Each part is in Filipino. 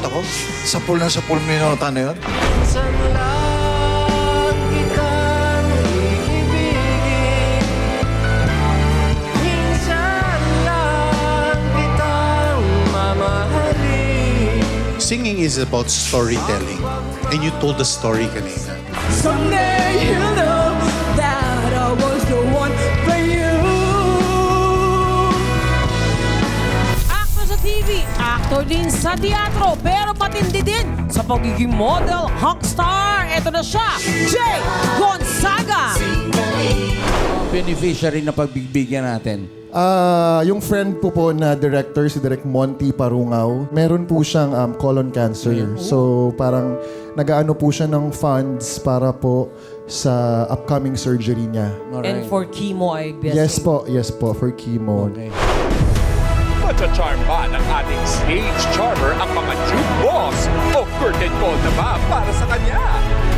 ako. Sapul na sapul mo yung nota na yun. Minsan lang kitang iibigin. Minsan lang kitang mamahalin. Singing is about storytelling. And you told the story kanina. Someday you'll know that I was the one for you. Actor sa TV, actor din sa teatro, pero matindi din sa pagiging model, rockstar. Ito na siya, Jay Gonzaga! Beneficiary na pagbibigyan natin. Yung friend po na director, si Direk Monty Parungaw, meron po siyang colon cancer. So parang nagaano po siya ng funds para po sa upcoming surgery niya. And for chemo, I guess. Yes po, for chemo. Okay. Matcha-charm ba ng ating stage charmer ang mga Juke Boss? O curtain call na ba para sa kanya?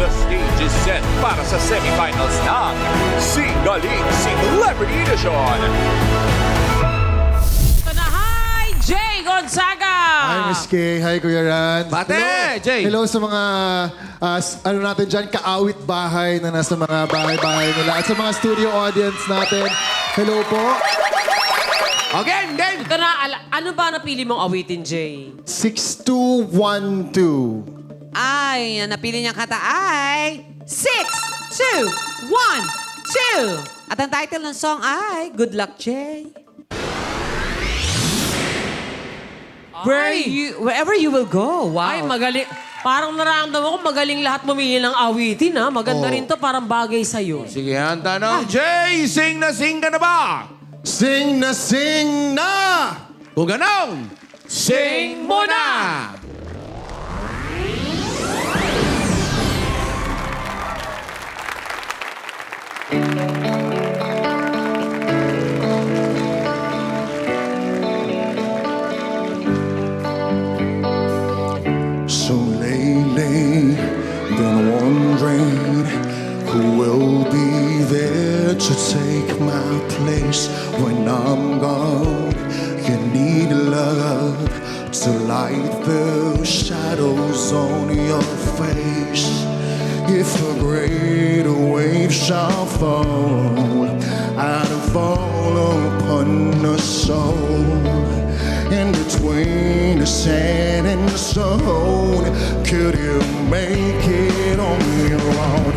The stage is set para sa semifinals ng Singaling Celebrity Edition. Ito na, hi! Jay Gonzaga! Hi, Miss Kay. Hi, Kuya Ran. Bate, Hello. Jay. Hello sa mga, ano natin dyan, kaawit bahay na nasa mga bahay-bahay nila. At sa mga studio audience natin, hello po. Again. Ito na, ano ba napili mong awitin, Jay? 6212. Ay, ang napili niyang kata ay 6, 2, 1, 2. At ang title ng song ay Good Luck, Jay. Wherever you will go. Wow. Ay, magaling. Parang nararamdaman ko magaling lahat mamili ng awitin, ha? Maganda rin to, parang bagay sa'yo. Sige, ang tanong. Jay, sing ka na ba? Sing na sing na! Kung ganun, sing mo na! So lately, been wondering who will be there to take my place when I'm gone. You need love to light the shadows on your face. If a great wave shall fall, I'd fall upon the soul. In between the sand and the stone, could you make it on your own?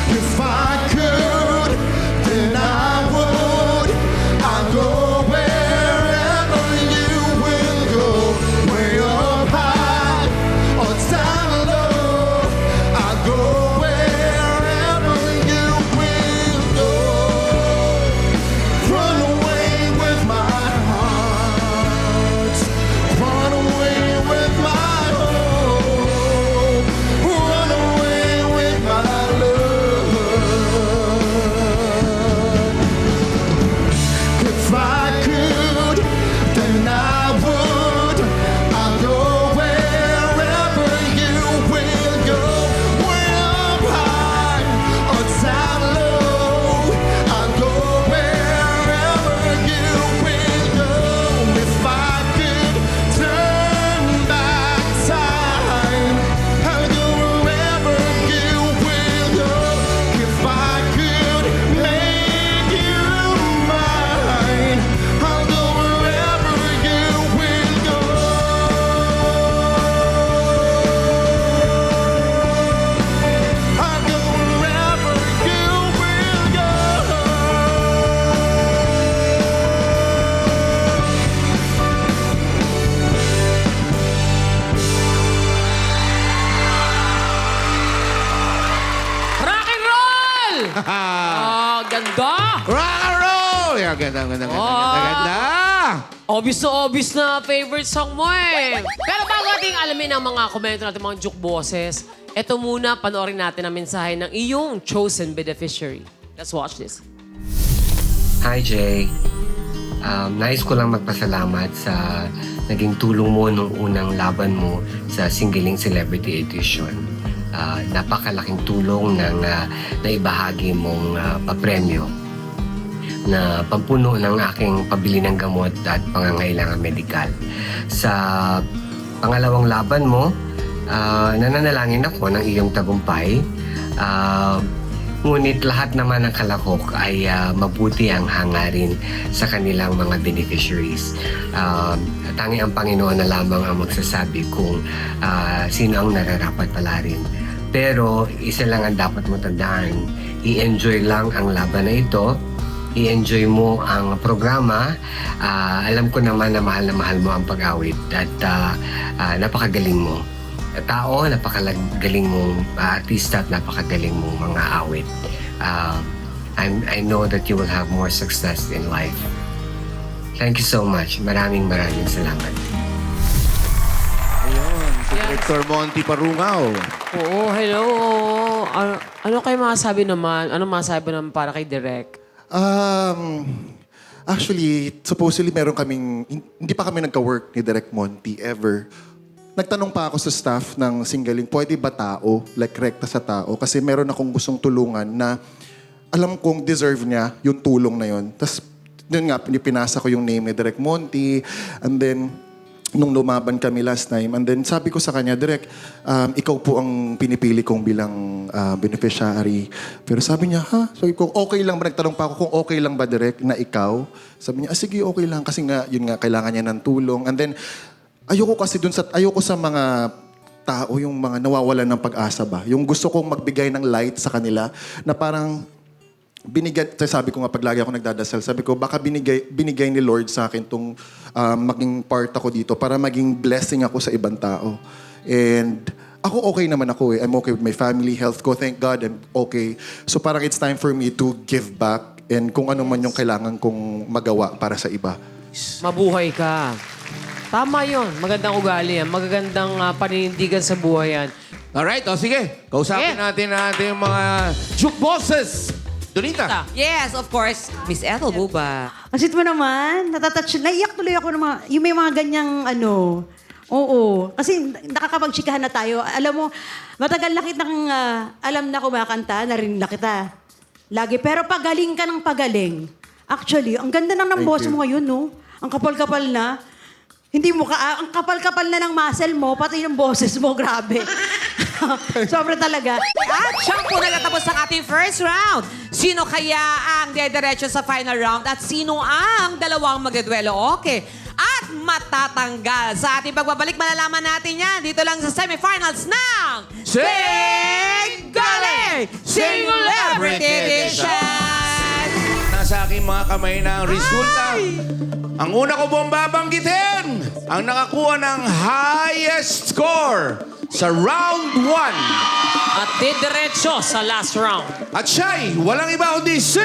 If I could, then I would. I'd go wherever you will go, way up high or down low. I'd go wherever you will go. Run away with my heart. Run away with my hope. Run away with my love. If I could, then I would. I'll go wherever you will go. Way up high or down low. I'll go wherever you will go. If I could turn back time, I'll go wherever you will go. If I could make you mine, I'll go wherever you will go. I'll go wherever you will go. Rock and roll! Ganda! Rock and roll! Yeah, ganda. Obvious na favorite song mo eh. Pero bago ating alamin ang mga komento natin, mga juke bosses, eto muna, panoorin natin ang mensahe ng iyong chosen beneficiary. Let's watch this. Hi, Jay. Nais ko lang magpasalamat sa naging tulong mo nung unang laban mo sa Singaling Celebrity Edition. Napakalaking tulong ng naibahagi mong papremyo na pampuno ng aking pabili ng gamot at pangangailangan medikal. Sa pangalawang laban mo, nananalangin ako ng iyong tagumpay. Ngunit lahat naman ng kalahok ay mabuti ang hangarin sa kanilang mga beneficiaries. Tangi ang Panginoon na lamang ang magsasabi kung sino ang nararapat palarin. Pero isa lang ang dapat mo tandaan, i-enjoy lang ang laban na ito, i-enjoy mo ang programa. Alam ko naman na mahal mo ang pag-awit at napakagaling mo. Tao, napakagaling mong artista at napakagaling mong mga awit. I know that you will have more success in life. Thank you so much. Maraming salamat. Ayun, si Director Monty Parungaw. Oo, hello. Ano kayo masasabi naman? Ano masasabi naman para kay Direk? Actually, supposedly meron kaming, hindi pa kami nagka-work ni Direk Monty ever. Nagtanong pa ako sa staff ng Singgaling, pwede ba tao? Like, rekta sa tao? Kasi meron akong gustong tulungan na alam kong deserve niya yung tulong na yun. Tapos, yun nga, pinasa ko yung name ni Direk Monty. And then, nung lumaban kami last time, and then sabi ko sa kanya, Direk, ikaw po ang pinipili kong bilang beneficiary. Pero sabi niya, ha? So, kung okay lang ba, nagtanong pa ako kung okay lang ba, Direk, na ikaw? Sabi niya, sige, okay lang. Kasi nga, yun nga, kailangan niya ng tulong. And then, ayoko sa mga tao yung mga nawawalan ng pag-asa ba. Yung gusto kong magbigay ng light sa kanila na parang sabi ko nga pag lagi ako nagdadasal, sabi ko baka binigay ni Lord sa akin tong maging part ako dito para maging blessing ako sa ibang tao. And ako okay naman ako eh. I'm okay with my family, health ko. Thank God, I'm okay. So parang it's time for me to give back and kung ano man yung kailangan kong magawa para sa iba. Mabuhay ka. Tama yon. Magandang ugali yan. Magagandang paninindigan sa buhay yan. Alright, o sige. Kausapin natin yung mga juke bosses. Donita. Yes, of course. Miss Ethel Buba. Kasi mo naman, natatouch, naiyak tuloy ako ng mga, yung may mga ganyang ano, oo. Kasi nakakapagtsikahan na tayo. Alam mo, matagal na kitang alam na kumakanta, narinig na kita. Lagi. Pero pagaling ka ng pagaling. Actually, ang ganda ng boss mo ngayon, no? Ang kapal-kapal na. Hindi mo ang kapal-kapal na ng muscle mo, pati yung boses mo, grabe. Sobra talaga. At siyang po natatapos ang ating first round. Sino kaya ang dediretso sa final round at sino ang dalawang magdedwelo? Okay. At matatanggal. Sa ating pagbabalik, malalaman natin yan dito lang sa semifinals ng Singgaling Celebrity Edition! Nasa aking mga kamay na ang resulta. Ang una ko pong babanggitin, ang nakakuha ng highest score sa round 1. At didiretso sa last round. At siya'y walang iba kundi si...